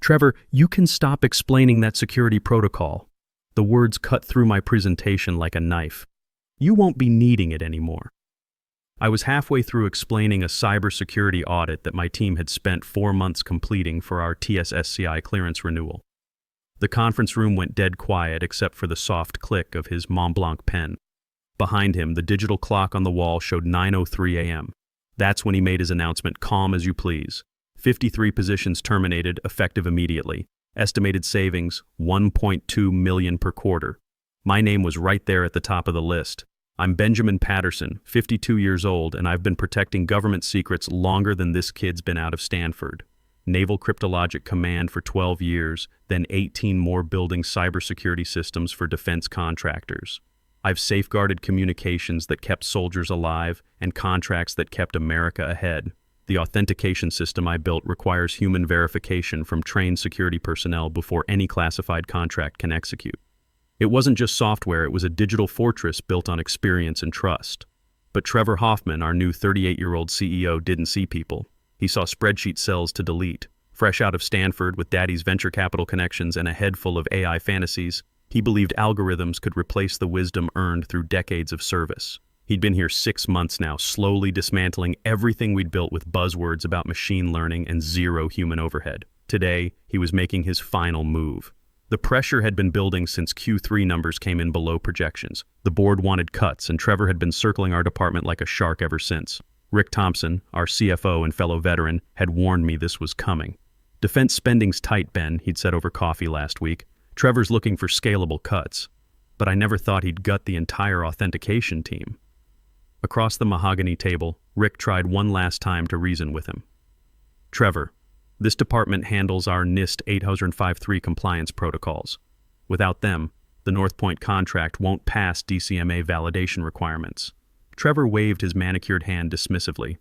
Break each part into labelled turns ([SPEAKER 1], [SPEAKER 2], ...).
[SPEAKER 1] Trevor, you can stop explaining that security protocol. The words cut through my presentation like a knife. You won't be needing it anymore. I was halfway through explaining a cybersecurity audit that my team had spent 4 months completing for our TSSCI clearance renewal. The conference room went dead quiet except for the soft click of his Mont Blanc pen. Behind him, the digital clock on the wall showed 9:03 a.m. That's when he made his announcement, calm as you please. 53 positions terminated, effective immediately. Estimated savings, $1.2 million per quarter. My name was right there at the top of the list. I'm Benjamin Patterson, 52 years old, and I've been protecting government secrets longer than this kid's been out of Stanford. Naval Cryptologic Command for 12 years, then 18 more building cybersecurity systems for defense contractors. I've safeguarded communications that kept soldiers alive and contracts that kept America ahead. The authentication system I built requires human verification from trained security personnel before any classified contract can execute. It wasn't just software, it was a digital fortress built on experience and trust. But Trevor Hoffman, our new 38-year-old CEO, didn't see people. He saw spreadsheet cells to delete. Fresh out of Stanford with daddy's venture capital connections and a head full of AI fantasies, he believed algorithms could replace the wisdom earned through decades of service. He'd been here 6 months now, slowly dismantling everything we'd built with buzzwords about machine learning and zero human overhead. Today, he was making his final move. The pressure had been building since Q3 numbers came in below projections. The board wanted cuts, and Trevor had been circling our department like a shark ever since. Rick Thompson, our CFO and fellow veteran, had warned me this was coming. Defense spending's tight, Ben, he'd said over coffee last week. Trevor's looking for scalable cuts. But I never thought he'd gut the entire authentication team. Across the mahogany table, Rick tried one last time to reason with him. Trevor, this department handles our NIST 8053 compliance protocols. Without them, the North Point contract won't pass DCMA validation requirements. Trevor waved his manicured hand dismissively.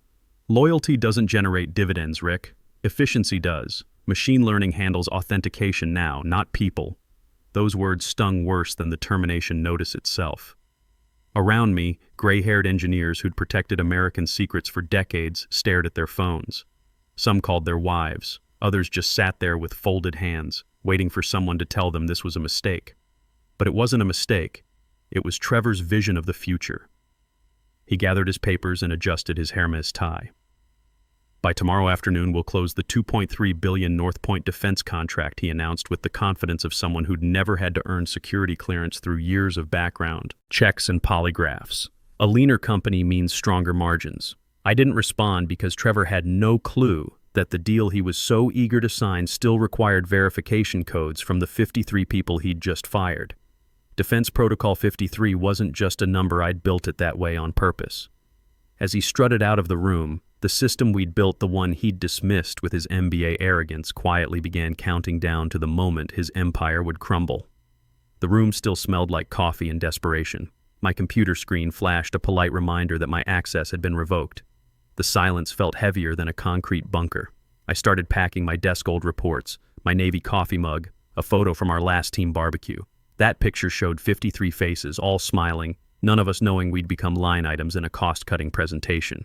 [SPEAKER 1] Loyalty doesn't generate dividends, Rick. Efficiency does. Machine learning handles authentication now, not people. Those words stung worse than the termination notice itself. Around me, gray-haired engineers who'd protected American secrets for decades stared at their phones. Some called their wives. Others just sat there with folded hands, waiting for someone to tell them this was a mistake. But it wasn't a mistake. It was Trevor's vision of the future. He gathered his papers and adjusted his Hermes tie. By tomorrow afternoon, we'll close the $2.3 billion North Point defense contract, he announced with the confidence of someone who'd never had to earn security clearance through years of background, checks and polygraphs. A leaner company means stronger margins. I didn't respond because Trevor had no clue that the deal he was so eager to sign still required verification codes from the 53 people he'd just fired. Defense Protocol 53 wasn't just a number. I'd built it that way on purpose. As he strutted out of the room, the system we'd built, the one he'd dismissed with his MBA arrogance, quietly began counting down to the moment his empire would crumble. The room still smelled like coffee and desperation. My computer screen flashed a polite reminder that my access had been revoked. The silence felt heavier than a concrete bunker. I started packing my desk-old reports, my Navy coffee mug, a photo from our last team barbecue. That picture showed 53 faces, all smiling, none of us knowing we'd become line items in a cost-cutting presentation.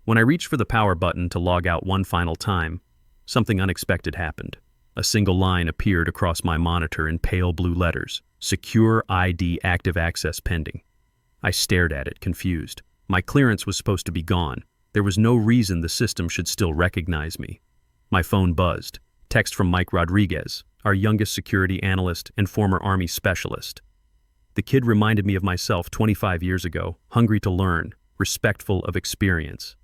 [SPEAKER 1] When I reached for the power button to log out one final time, something unexpected happened. A single line appeared across my monitor in pale blue letters, Secure ID Active Access Pending. I stared at it, confused. My clearance was supposed to be gone. There was no reason the system should still recognize me. My phone buzzed. Text from Mike Rodriguez, our youngest security analyst and former Army specialist. The kid reminded me of myself 25 years ago, hungry to learn, respectful of experience.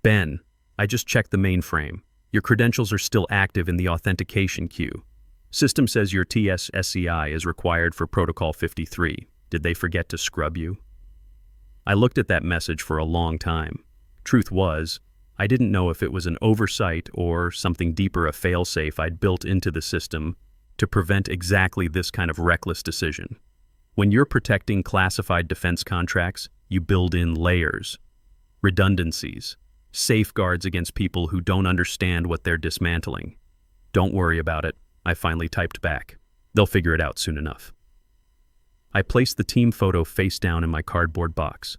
[SPEAKER 1] Ben, I just checked the mainframe. Your credentials are still active in the authentication queue. System says your TSSCI is required for Protocol 53. Did they forget to scrub you? I looked at that message for a long time. Truth was, I didn't know if it was an oversight or something deeper, a failsafe I'd built into the system to prevent exactly this kind of reckless decision. When you're protecting classified defense contracts, you build in layers, redundancies, safeguards against people who don't understand what they're dismantling. Don't worry about it, I finally typed back. They'll figure it out soon enough. I placed the team photo face down in my cardboard box.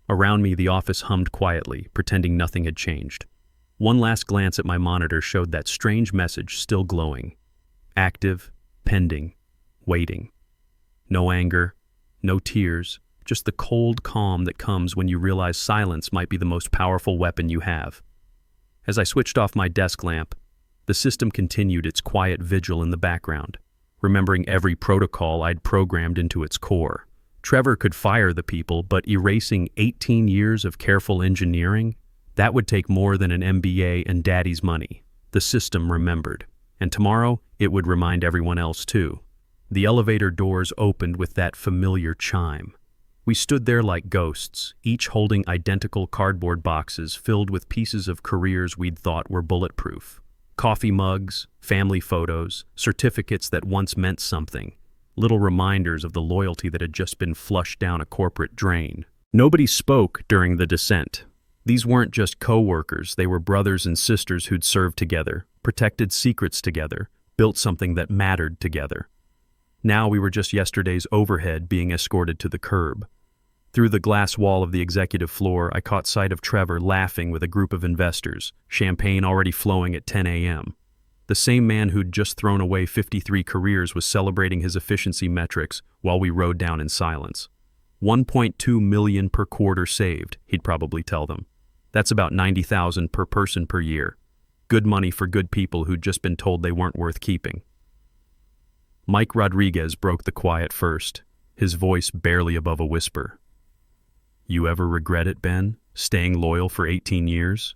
[SPEAKER 1] Around me, the office hummed quietly, pretending nothing had changed. One last glance at my monitor showed that strange message still glowing. Active, pending, waiting. No anger, no tears, just the cold calm that comes when you realize silence might be the most powerful weapon you have. As I switched off my desk lamp, the system continued its quiet vigil in the background, remembering every protocol I'd programmed into its core. Trevor could fire the people, but erasing 18 years of careful engineering? That would take more than an MBA and daddy's money. The system remembered. And tomorrow, it would remind everyone else too. The elevator doors opened with that familiar chime. We stood there like ghosts, each holding identical cardboard boxes filled with pieces of careers we'd thought were bulletproof. Coffee mugs, family photos, certificates that once meant something. Little reminders of the loyalty that had just been flushed down a corporate drain. Nobody spoke during the descent. These weren't just co-workers, they were brothers and sisters who'd served together, protected secrets together, built something that mattered together. Now we were just yesterday's overhead being escorted to the curb. Through the glass wall of the executive floor, I caught sight of Trevor laughing with a group of investors, champagne already flowing at 10 a.m. The same man who'd just thrown away 53 careers was celebrating his efficiency metrics while we rode down in silence. 1.2 million per quarter saved, he'd probably tell them. That's about 90,000 per person per year. Good money for good people who'd just been told they weren't worth keeping. Mike Rodriguez broke the quiet first, his voice barely above a whisper. You ever regret it, Ben? Staying loyal for 18 years?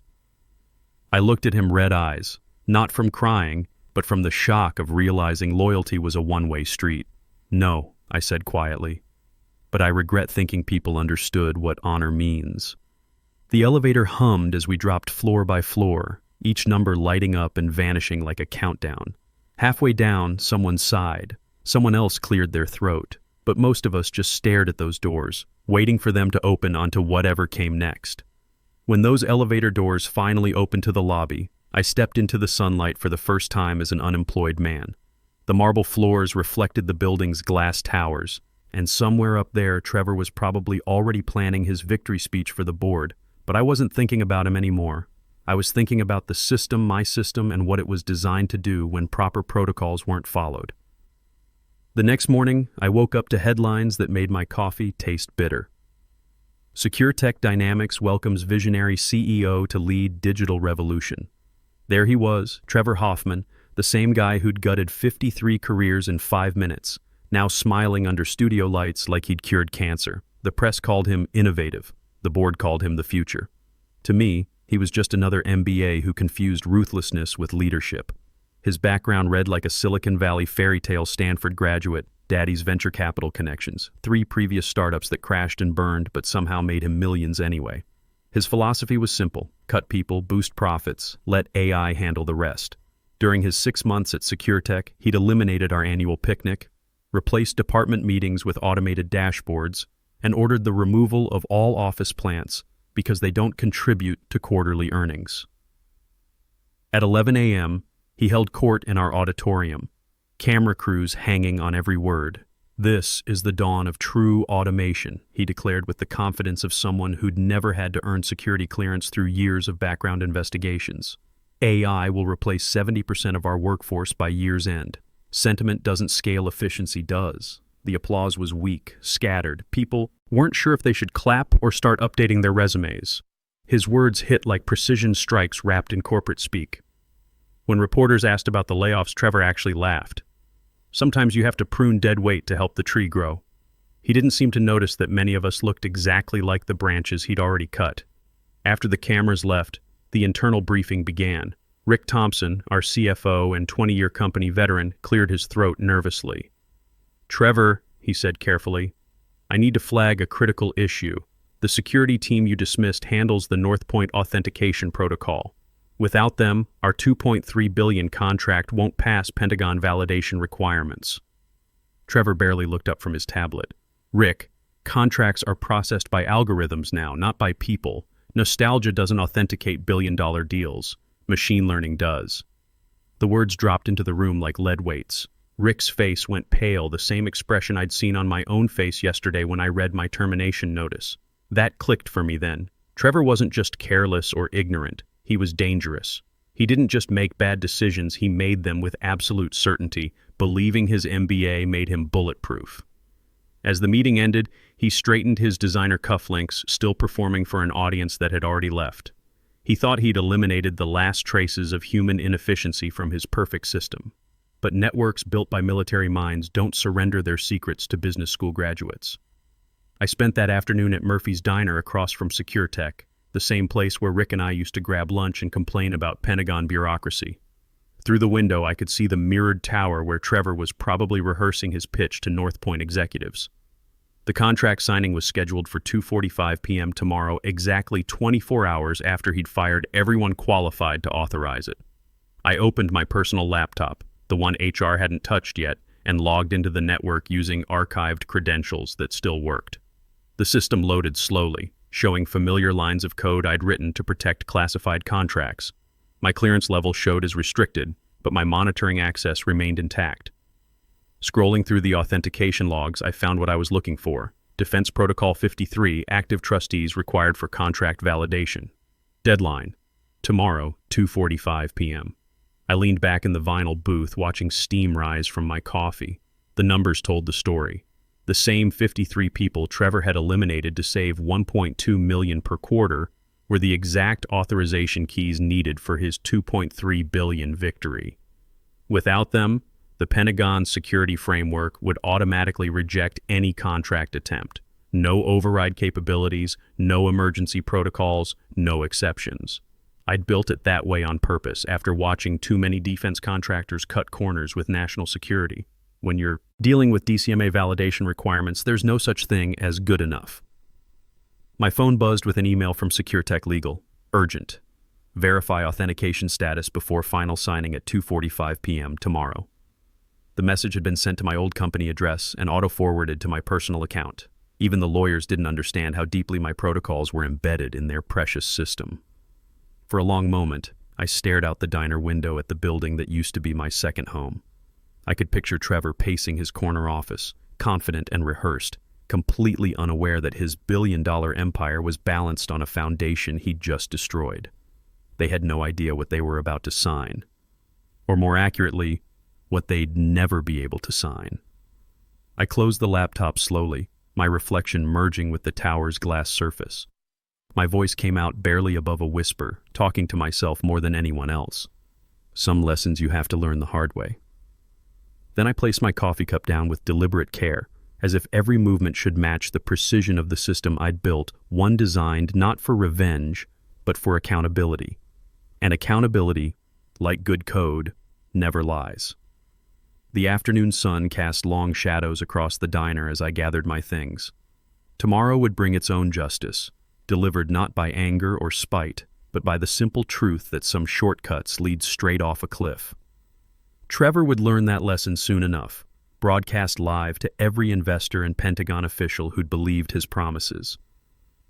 [SPEAKER 1] I looked at him red eyes, not from crying, but from the shock of realizing loyalty was a one-way street. No, I said quietly, but I regret thinking people understood what honor means. The elevator hummed as we dropped floor by floor, each number lighting up and vanishing like a countdown. Halfway down, someone sighed. Someone else cleared their throat, but most of us just stared at those doors, waiting for them to open onto whatever came next. When those elevator doors finally opened to the lobby, I stepped into the sunlight for the first time as an unemployed man. The marble floors reflected the building's glass towers, and somewhere up there Trevor was probably already planning his victory speech for the board, but I wasn't thinking about him anymore. I was thinking about the system, my system, and what it was designed to do when proper protocols weren't followed. The next morning, I woke up to headlines that made my coffee taste bitter. Secure Tech Dynamics welcomes visionary CEO to lead digital revolution. There he was, Trevor Hoffman, the same guy who'd gutted 53 careers in 5 minutes, now smiling under studio lights like he'd cured cancer. The press called him innovative. The board called him the future. To me, he was just another MBA who confused ruthlessness with leadership. His background read like a Silicon Valley fairy tale Stanford graduate, daddy's venture capital connections, 3 previous startups that crashed and burned but somehow made him millions anyway. His philosophy was simple: cut people, boost profits, let AI handle the rest. During his 6 months at SecureTech, he'd eliminated our annual picnic, replaced department meetings with automated dashboards, and ordered the removal of all office plants because they don't contribute to quarterly earnings. At 11 a.m., he held court in our auditorium, camera crews hanging on every word. This is the dawn of true automation, he declared with the confidence of someone who'd never had to earn security clearance through years of background investigations. AI will replace 70% of our workforce by year's end. Sentiment doesn't scale, efficiency does. The applause was weak, scattered. People weren't sure if they should clap or start updating their resumes. His words hit like precision strikes wrapped in corporate speak. When reporters asked about the layoffs, Trevor actually laughed. Sometimes you have to prune dead weight to help the tree grow. He didn't seem to notice that many of us looked exactly like the branches he'd already cut. After the cameras left, the internal briefing began. Rick Thompson, our CFO and 20-year company veteran, cleared his throat nervously. Trevor, he said carefully, I need to flag a critical issue. The security team you dismissed handles the North Point authentication protocol. Without them, our $2.3 billion contract won't pass Pentagon validation requirements. Trevor barely looked up from his tablet. Rick, contracts are processed by algorithms now, not by people. Nostalgia doesn't authenticate billion-dollar deals. Machine learning does. The words dropped into the room like lead weights. Rick's face went pale, the same expression I'd seen on my own face yesterday when I read my termination notice. That clicked for me then. Trevor wasn't just careless or ignorant. He was dangerous. He didn't just make bad decisions, he made them with absolute certainty, believing his MBA made him bulletproof. As the meeting ended, he straightened his designer cufflinks, still performing for an audience that had already left. He thought he'd eliminated the last traces of human inefficiency from his perfect system. But networks built by military minds don't surrender their secrets to business school graduates. I spent that afternoon at Murphy's Diner across from SecureTech, the same place where Rick and I used to grab lunch and complain about Pentagon bureaucracy. Through the window, I could see the mirrored tower where Trevor was probably rehearsing his pitch to North Point executives. The contract signing was scheduled for 2:45 p.m. tomorrow, exactly 24 hours after he'd fired everyone qualified to authorize it. I opened my personal laptop, the one HR hadn't touched yet, and logged into the network using archived credentials that still worked. The system loaded slowly, showing familiar lines of code I'd written to protect classified contracts. My clearance level showed as restricted, but my monitoring access remained intact. Scrolling through the authentication logs, I found what I was looking for. Defense Protocol 53, active trustees required for contract validation. Deadline: tomorrow, 2:45 p.m. I leaned back in the vinyl booth, watching steam rise from my coffee. The numbers told the story. The same 53 people Trevor had eliminated to save $1.2 million per quarter were the exact authorization keys needed for his $2.3 billion victory. Without them, the Pentagon security framework would automatically reject any contract attempt. No override capabilities, no emergency protocols, no exceptions. I'd built it that way on purpose after watching too many defense contractors cut corners with national security. When you're dealing with DCMA validation requirements, there's no such thing as good enough. My phone buzzed with an email from SecureTech Legal. Urgent. Verify authentication status before final signing at 2:45 p.m. tomorrow. The message had been sent to my old company address and auto-forwarded to my personal account. Even the lawyers didn't understand how deeply my protocols were embedded in their precious system. For a long moment, I stared out the diner window at the building that used to be my second home. I could picture Trevor pacing his corner office, confident and rehearsed, completely unaware that his billion-dollar empire was balanced on a foundation he'd just destroyed. They had no idea what they were about to sign. Or more accurately, what they'd never be able to sign. I closed the laptop slowly, my reflection merging with the tower's glass surface. My voice came out barely above a whisper, talking to myself more than anyone else. Some lessons you have to learn the hard way. Then I placed my coffee cup down with deliberate care, as if every movement should match the precision of the system I'd built, one designed not for revenge, but for accountability. And accountability, like good code, never lies. The afternoon sun cast long shadows across the diner as I gathered my things. Tomorrow would bring its own justice, delivered not by anger or spite, but by the simple truth that some shortcuts lead straight off a cliff. Trevor would learn that lesson soon enough, broadcast live to every investor and Pentagon official who'd believed his promises.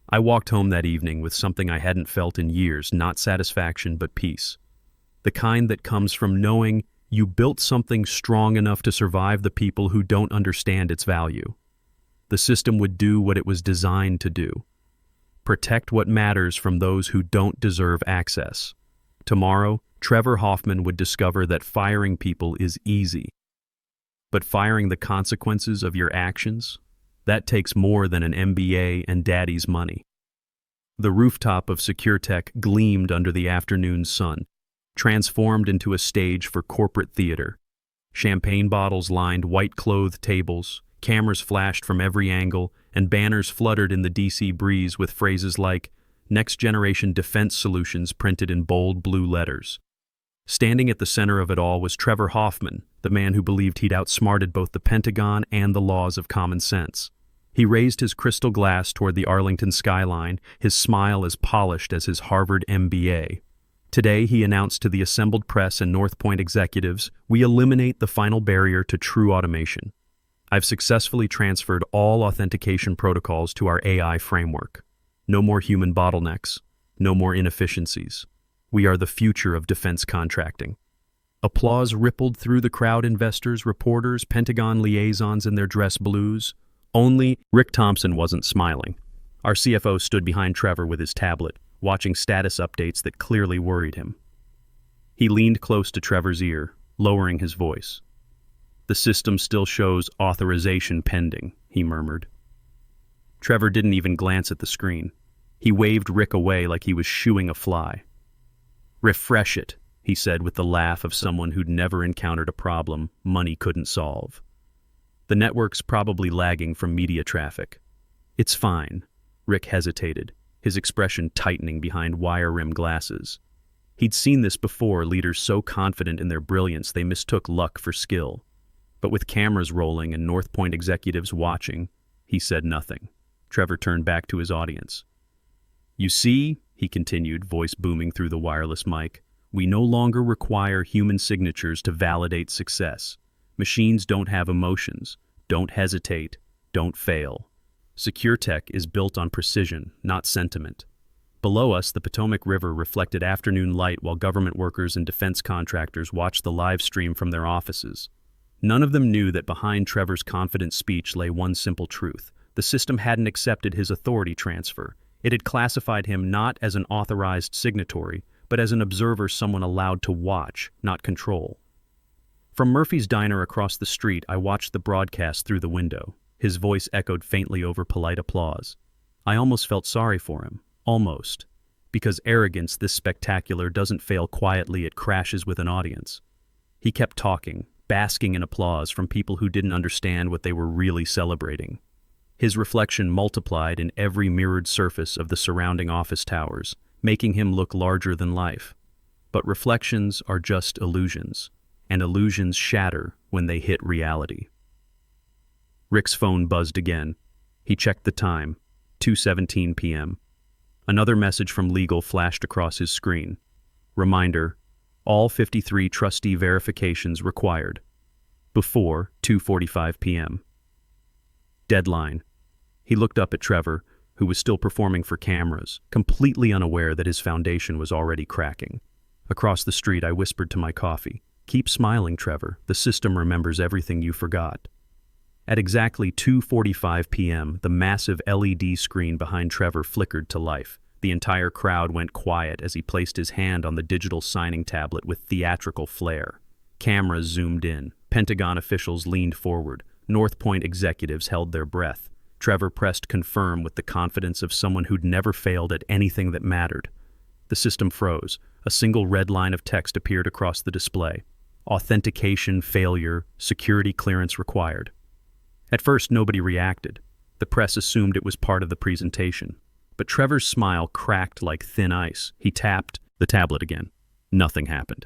[SPEAKER 1] I walked home that evening with something I hadn't felt in years, not satisfaction but peace. The kind that comes from knowing you built something strong enough to survive the people who don't understand its value. The system would do what it was designed to do. Protect what matters from those who don't deserve access. Tomorrow, Trevor Hoffman would discover that firing people is easy. But firing the consequences of your actions, that takes more than an MBA and daddy's money. The rooftop of SecureTech gleamed under the afternoon sun, transformed into a stage for corporate theater. Champagne bottles lined white-clothed tables, cameras flashed from every angle, and banners fluttered in the DC breeze with phrases like, Next Generation Defense Solutions printed in bold blue letters. Standing at the center of it all was Trevor Hoffman, the man who believed he'd outsmarted both the Pentagon and the laws of common sense. He raised his crystal glass toward the Arlington skyline, his smile as polished as his Harvard MBA. Today, he announced to the assembled press and North Point executives, we eliminate the final barrier to true automation. I've successfully transferred all authentication protocols to our AI framework. No more human bottlenecks, no more inefficiencies. We are the future of defense contracting. Applause rippled through the crowd, investors, reporters, Pentagon liaisons in their dress blues. Only Rick Thompson wasn't smiling. Our CFO stood behind Trevor with his tablet, watching status updates that clearly worried him. He leaned close to Trevor's ear, lowering his voice. "The system still shows authorization pending," he murmured. Trevor didn't even glance at the screen. He waved Rick away like he was shooing a fly. "Refresh it," he said with the laugh of someone who'd never encountered a problem money couldn't solve. "The network's probably lagging from media traffic." "It's fine." Rick hesitated, his expression tightening behind wire-rimmed glasses. He'd seen this before, leaders so confident in their brilliance they mistook luck for skill. But with cameras rolling and North Point executives watching, he said nothing. Trevor turned back to his audience. "You see," he continued, voice booming through the wireless mic, "we no longer require human signatures to validate success. Machines don't have emotions. Don't hesitate. Don't fail. Secure tech is built on precision, not sentiment." Below us, the Potomac River reflected afternoon light while government workers and defense contractors watched the live stream from their offices. None of them knew that behind Trevor's confident speech lay one simple truth. The system hadn't accepted his authority transfer. It had classified him not as an authorized signatory, but as an observer someone allowed to watch, not control. From Murphy's diner across the street, I watched the broadcast through the window. His voice echoed faintly over polite applause. I almost felt sorry for him. Almost. Because arrogance this spectacular doesn't fail quietly, it crashes with an audience. He kept talking, basking in applause from people who didn't understand what they were really celebrating. His reflection multiplied in every mirrored surface of the surrounding office towers, making him look larger than life. But reflections are just illusions, and illusions shatter when they hit reality. Rick's phone buzzed again. He checked the time, 2:17 p.m. Another message from legal flashed across his screen. Reminder, all 53 trustee verifications required. Before 2:45 p.m. Deadline. He looked up at Trevor, who was still performing for cameras, completely unaware that his foundation was already cracking. Across the street, I whispered to my coffee, "Keep smiling, Trevor. The system remembers everything you forgot." At exactly 2:45 p.m., the massive LED screen behind Trevor flickered to life. The entire crowd went quiet as he placed his hand on the digital signing tablet with theatrical flair. Cameras zoomed in. Pentagon officials leaned forward. North Point executives held their breath. Trevor pressed confirm with the confidence of someone who'd never failed at anything that mattered. The system froze. A single red line of text appeared across the display. Authentication failure, security clearance required. At first, nobody reacted. The press assumed it was part of the presentation. But Trevor's smile cracked like thin ice. He tapped the tablet again. Nothing happened.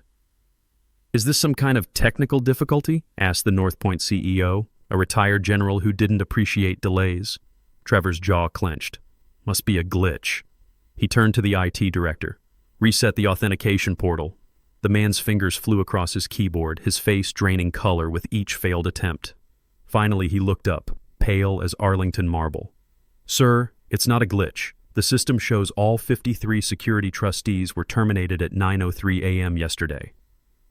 [SPEAKER 1] "Is this some kind of technical difficulty?" asked the North Point CEO, a retired general who didn't appreciate delays. Trevor's jaw clenched. "Must be a glitch." He turned to the IT director. "Reset the authentication portal." The man's fingers flew across his keyboard, his face draining color with each failed attempt. Finally, he looked up, pale as Arlington marble. "Sir, it's not a glitch. The system shows all 53 security trustees were terminated at 9:03 a.m. yesterday."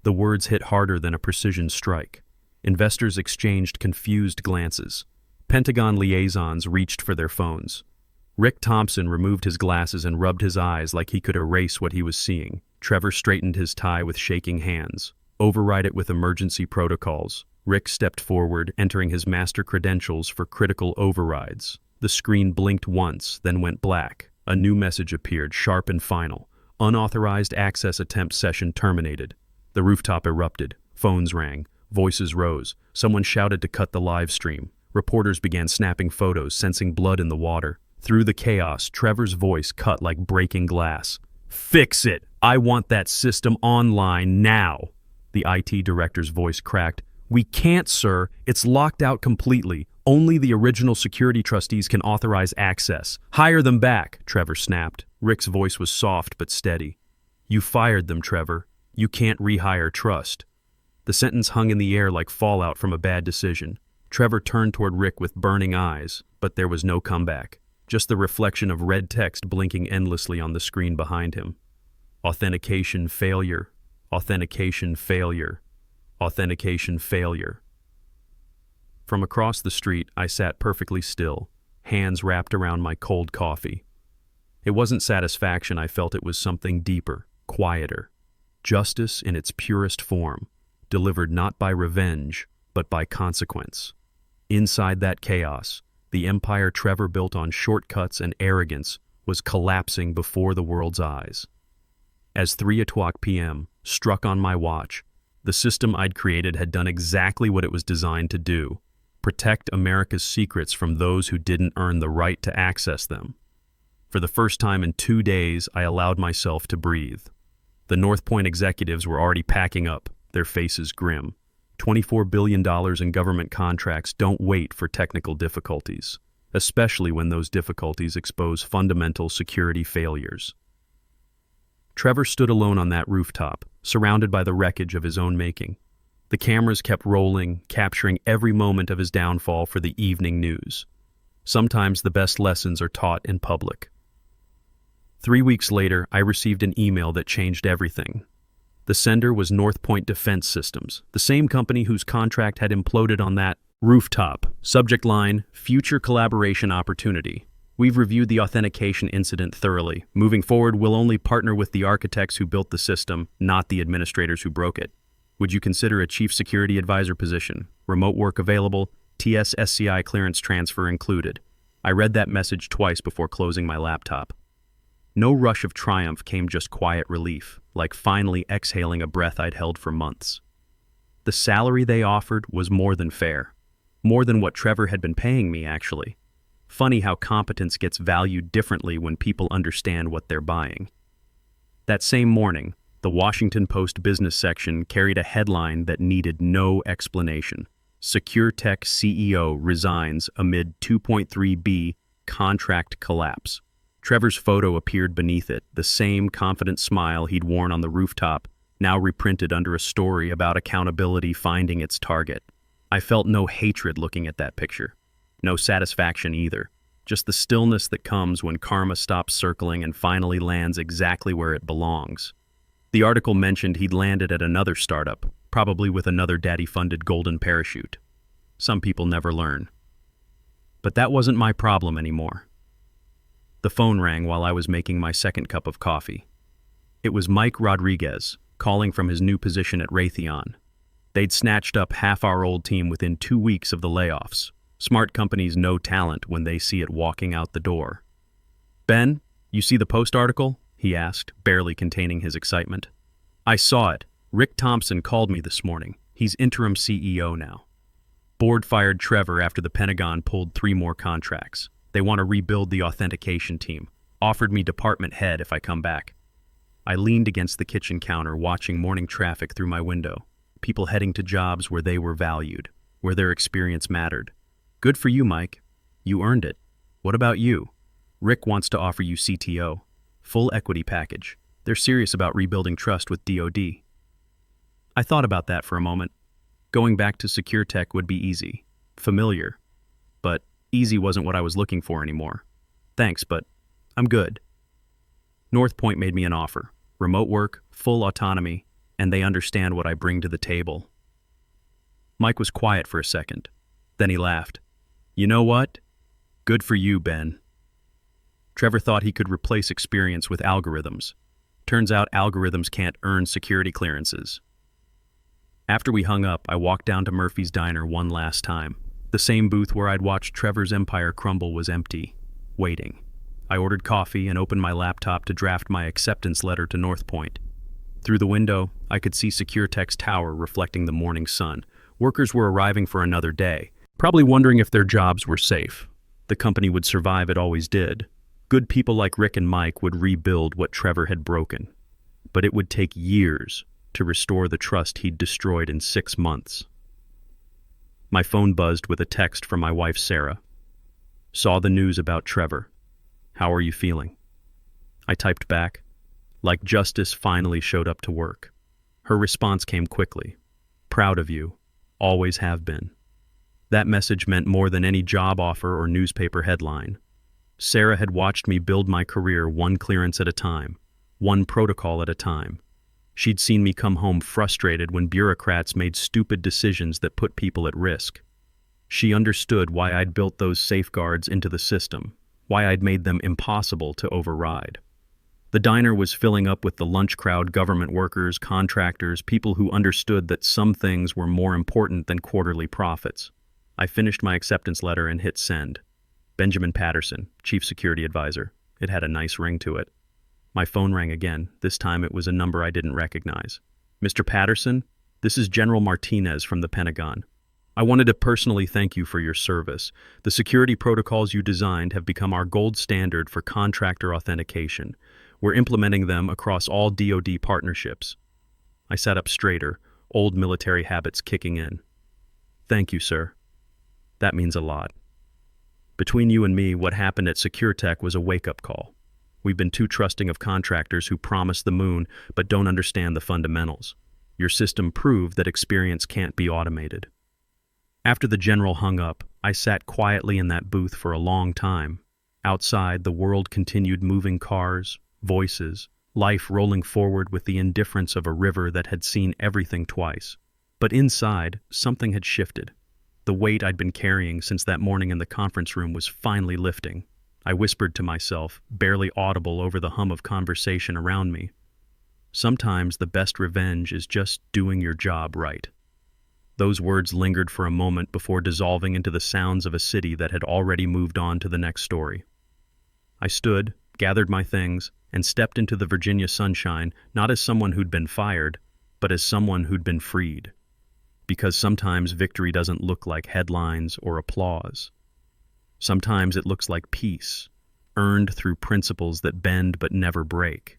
[SPEAKER 1] The words hit harder than a precision strike. Investors exchanged confused glances. Pentagon liaisons reached for their phones. Rick Thompson removed his glasses and rubbed his eyes like he could erase what he was seeing. Trevor straightened his tie with shaking hands. "Override it with emergency protocols." Rick stepped forward, entering his master credentials for critical overrides. The screen blinked once, then went black. A new message appeared, sharp and final. "Unauthorized access attempt session terminated." The rooftop erupted. Phones rang. Voices rose. Someone shouted to cut the live stream. Reporters began snapping photos, sensing blood in the water. Through the chaos, Trevor's voice cut like breaking glass. "Fix it! I want that system online now!" The IT director's voice cracked. "We can't, sir. It's locked out completely. Only the original security trustees can authorize access. Hire them back," Trevor snapped. Rick's voice was soft but steady. "You fired them, Trevor. You can't rehire trust." The sentence hung in the air like fallout from a bad decision. Trevor turned toward Rick with burning eyes, but there was no comeback. Just the reflection of red text blinking endlessly on the screen behind him. Authentication failure. Authentication failure. Authentication failure. From across the street, I sat perfectly still, hands wrapped around my cold coffee. It wasn't satisfaction, I felt it was something deeper, quieter. Justice in its purest form, delivered not by revenge, but by consequence. Inside that chaos, the empire Trevor built on shortcuts and arrogance was collapsing before the world's eyes. As 3:00 p.m. struck on my watch, the system I'd created had done exactly what it was designed to do: protect America's secrets from those who didn't earn the right to access them. For the first time in 2 days, I allowed myself to breathe. The North Point executives were already packing up, their faces grim. $24 billion in government contracts don't wait for technical difficulties, especially when those difficulties expose fundamental security failures. Trevor stood alone on that rooftop, surrounded by the wreckage of his own making. The cameras kept rolling, capturing every moment of his downfall for the evening news. Sometimes the best lessons are taught in public. 3 weeks later, I received an email that changed everything. The sender was North Point Defense Systems, the same company whose contract had imploded on that rooftop. Subject line, future collaboration opportunity. We've reviewed the authentication incident thoroughly. Moving forward, we'll only partner with the architects who built the system, not the administrators who broke it. Would you consider a chief security advisor position? Remote work available, TS/SCI clearance transfer included. I read that message twice before closing my laptop. No rush of triumph came, just quiet relief, like finally exhaling a breath I'd held for months. The salary they offered was more than fair. More than what Trevor had been paying me, actually. Funny how competence gets valued differently when people understand what they're buying. That same morning, the Washington Post business section carried a headline that needed no explanation. Secure Tech CEO resigns amid 2.3B contract collapse. Trevor's photo appeared beneath it, the same confident smile he'd worn on the rooftop, now reprinted under a story about accountability finding its target. I felt no hatred looking at that picture. No satisfaction either. Just the stillness that comes when karma stops circling and finally lands exactly where it belongs. The article mentioned he'd landed at another startup, probably with another daddy-funded golden parachute. Some people never learn. But that wasn't my problem anymore. The phone rang while I was making my second cup of coffee. It was Mike Rodriguez, calling from his new position at Raytheon. They'd snatched up half our old team within 2 weeks of the layoffs. Smart companies know talent when they see it walking out the door. "Ben, you see the Post article?" he asked, barely containing his excitement. "I saw it. Rick Thompson called me this morning. He's interim CEO now. Board fired Trevor after the Pentagon pulled 3 more contracts. They want to rebuild the authentication team. Offered me department head if I come back." I leaned against the kitchen counter, watching morning traffic through my window. People heading to jobs where they were valued, where their experience mattered. Good for you, Mike. You earned it. What about you? Rick wants to offer you CTO. Full equity package. They're serious about rebuilding trust with DoD. I thought about that for a moment. Going back to secure tech would be easy. Familiar. But easy wasn't what I was looking for anymore. Thanks, but I'm good. North Point made me an offer. Remote work, full autonomy, and they understand what I bring to the table. Mike was quiet for a second. Then he laughed. "You know what? Good for you, Ben." Trevor thought he could replace experience with algorithms. Turns out algorithms can't earn security clearances. After we hung up, I walked down to Murphy's Diner one last time. The same booth where I'd watched Trevor's empire crumble was empty, waiting. I ordered coffee and opened my laptop to draft my acceptance letter to North Point. Through the window, I could see SecureTech's tower reflecting the morning sun. Workers were arriving for another day, probably wondering if their jobs were safe. The company would survive, it always did. Good people like Rick and Mike would rebuild what Trevor had broken. But it would take years to restore the trust he'd destroyed in 6 months. My phone buzzed with a text from my wife, Sarah. "Saw the news about Trevor. How are you feeling?" I typed back, "Like justice finally showed up to work." Her response came quickly. "Proud of you. Always have been." That message meant more than any job offer or newspaper headline. Sarah had watched me build my career one clearance at a time, one protocol at a time. She'd seen me come home frustrated when bureaucrats made stupid decisions that put people at risk. She understood why I'd built those safeguards into the system. why I'd made them impossible to override. The diner was filling up with the lunch crowd, government workers, contractors, people who understood that some things were more important than quarterly profits. I finished my acceptance letter and hit send. Benjamin Patterson, Chief Security Advisor. It had a nice ring to it. My phone rang again. This time it was a number I didn't recognize. Mr. Patterson, this is General Martinez from the Pentagon. I wanted to personally thank you for your service. The security protocols you designed have become our gold standard for contractor authentication. We're implementing them across all DoD partnerships. I sat up straighter, old military habits kicking in. Thank you, sir. That means a lot. Between you and me, what happened at SecureTech was a wake-up call. We've been too trusting of contractors who promise the moon but don't understand the fundamentals. Your system proved that experience can't be automated. After the general hung up, I sat quietly in that booth for a long time. Outside, the world continued moving cars, voices, life rolling forward with the indifference of a river that had seen everything twice. But inside, something had shifted. The weight I'd been carrying since that morning in the conference room was finally lifting. I whispered to myself, barely audible over the hum of conversation around me. Sometimes the best revenge is just doing your job right. Those words lingered for a moment before dissolving into the sounds of a city that had already moved on to the next story. I stood, gathered my things, and stepped into the Virginia sunshine, not as someone who'd been fired, but as someone who'd been freed. Because sometimes victory doesn't look like headlines or applause. Sometimes it looks like peace, earned through principles that bend but never break.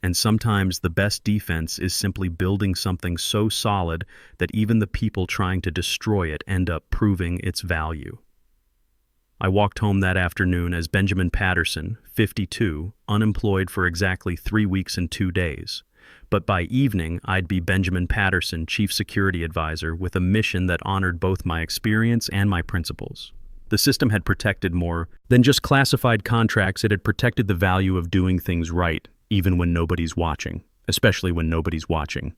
[SPEAKER 1] And sometimes the best defense is simply building something so solid that even the people trying to destroy it end up proving its value. I walked home that afternoon as Benjamin Patterson, 52, unemployed for exactly 3 weeks and 2 days. But by evening, I'd be Benjamin Patterson, Chief Security Advisor, with a mission that honored both my experience and my principles. The system had protected more than just classified contracts. It had protected the value of doing things right, even when nobody's watching, especially when nobody's watching.